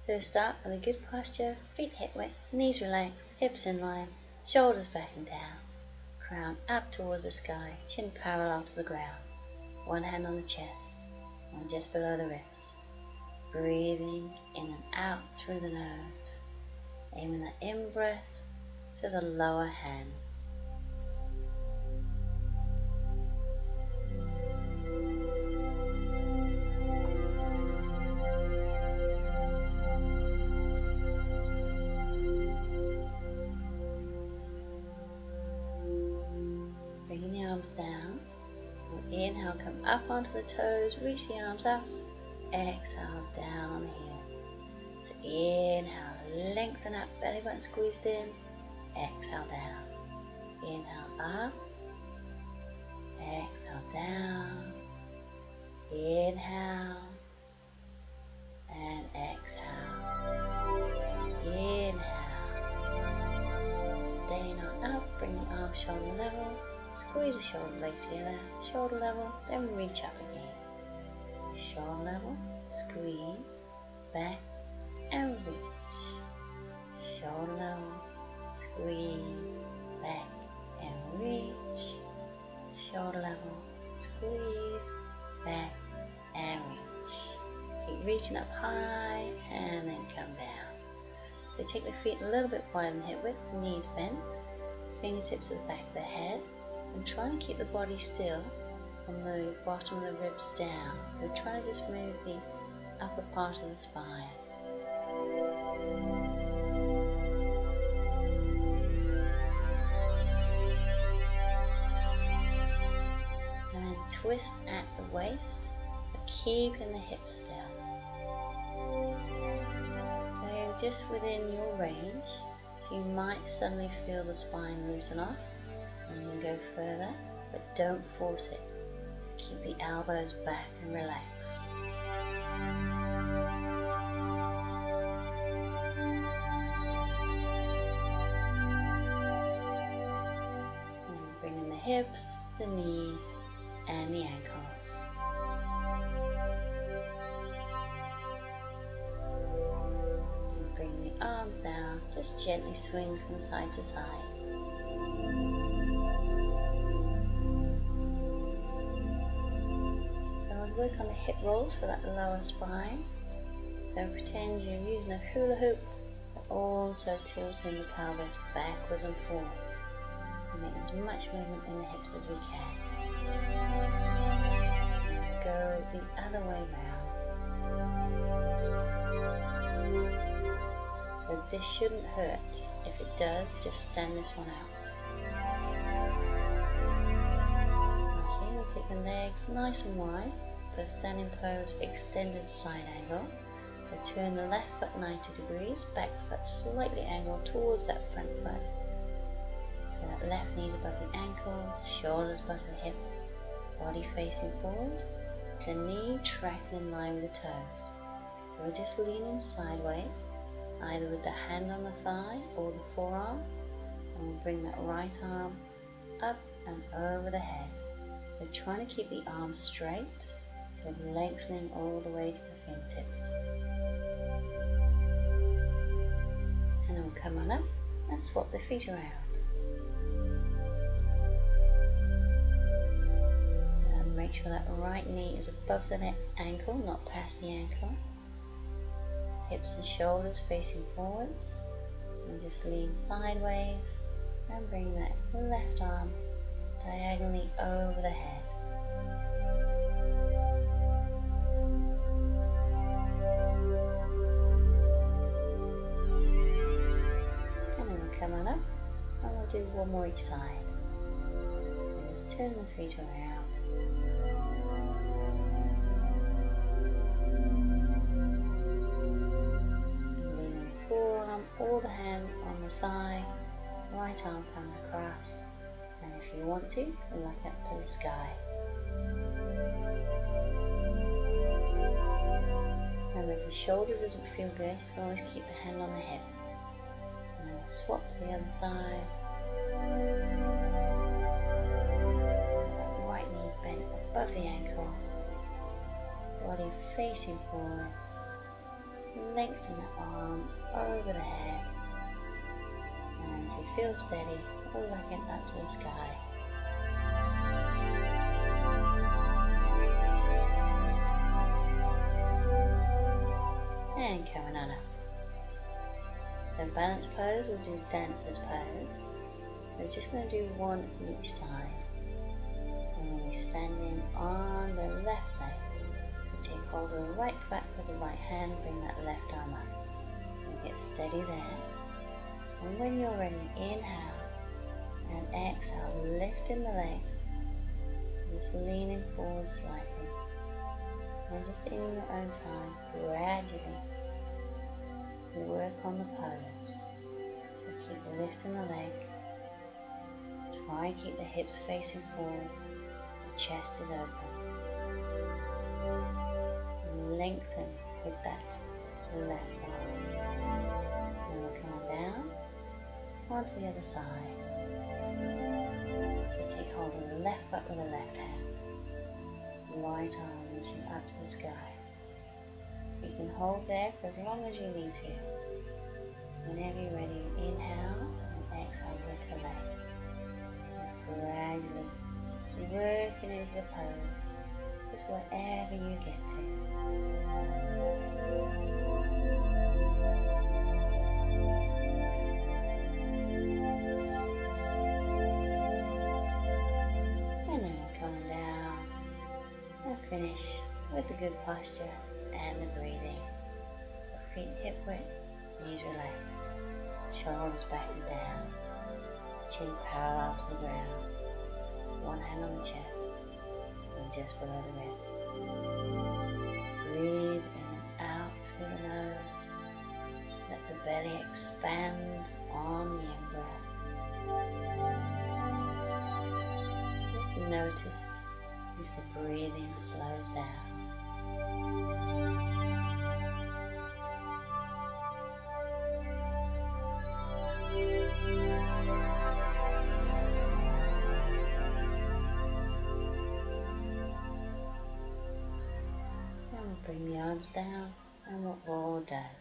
So start with a good posture, feet hip width, knees relaxed, hips in line, shoulders back and down. Crown up towards the sky, chin parallel to the ground. One hand on the chest, one just below the ribs. Breathing in and out through the nose. Aiming the in-breath to the lower hand. Bringing the arms down. Inhale, come up onto the toes, reach the arms up. Exhale, down on the heels. So inhale, lengthen up, belly button squeezed in. Exhale, down. Inhale, up. Exhale, down. Inhale. And exhale. Inhale. Staying on up, bring the arms shoulder level. Squeeze the shoulder blades together, shoulder level, then reach up again. Shoulder level, squeeze, back and reach. Shoulder level, squeeze, back and reach. Shoulder level, squeeze, back and reach. Keep reaching up high and then come down. So take the feet a little bit wider than hip width, knees bent, fingertips to the back of the head, and try and keep the body still from the bottom of the ribs down. So try to just move the upper part of the spine. And then twist at the waist, but keeping the hips still. So just within your range, you might suddenly feel the spine loosen off, and you can go further, but don't force it. So keep the elbows back and relaxed. And bring in the hips, the knees, and the ankles. And bring the arms down, just gently swing from side to side. Work on the hip rolls for that lower spine. So pretend you're using a hula hoop, but also tilting the pelvis backwards and forwards. And make as much movement in the hips as we can. And go the other way round. So this shouldn't hurt. If it does, just stand this one out. Okay, we'll take the legs nice and wide. For standing pose, extended side angle. So turn the left foot 90 degrees, back foot slightly angled towards that front foot. So that left knee's above the ankles, shoulders above the hips, body facing forwards, the knee tracking in line with the toes. So we're just leaning sideways, either with the hand on the thigh or the forearm, and we'll bring that right arm up and over the head. So trying to keep the arms straight, so lengthening all the way to the fingertips. And then we'll come on up and swap the feet around. And make sure that right knee is above the ankle, not past the ankle. Hips and shoulders facing forwards. And just lean sideways and bring that left arm diagonally over the head. Come on up, and we'll do one more each side. And just turn the feet around. Lean on the forearm, or the hand on the thigh. Right arm comes across, and if you want to, look up to the sky. Remember, if the shoulders doesn't feel good, you can always keep the hand on the hip. And we'll swap to the other side. Right knee bent above the ankle. Body facing forwards. Lengthen the arm over the head. And if you feel steady, pull back in up to the sky. And coming on up. So balance pose, we'll do dancer's pose. We're just going to do one each side. And we'll be standing on the left leg. We'll take hold of the right foot with the right hand, bring that left arm up. So we get steady there. And when you're ready, inhale and exhale, lifting the leg. Just leaning forward slightly. And just in your own time, gradually work on the pose. So keep lifting the leg. Try and keep the hips facing forward. The chest is open. Lengthen with that left arm. And we'll come down onto the other side. So take hold of the left foot with the left hand. Right arm reaching up to the sky. You can hold there for as long as you need to. Whenever you're ready, inhale and exhale, lift the leg. Just gradually working into the pose, just wherever you get to. And then we're coming down and finish with the good posture and the breathing. Feet hip width, knees relaxed, shoulders back and down, chin parallel to the ground, one hand on the chest and just below the ribs. Breathe in and out through the nose. Let the belly expand on the in-breath. Just notice if the breathing slows down. Bring the arms down and we're all done.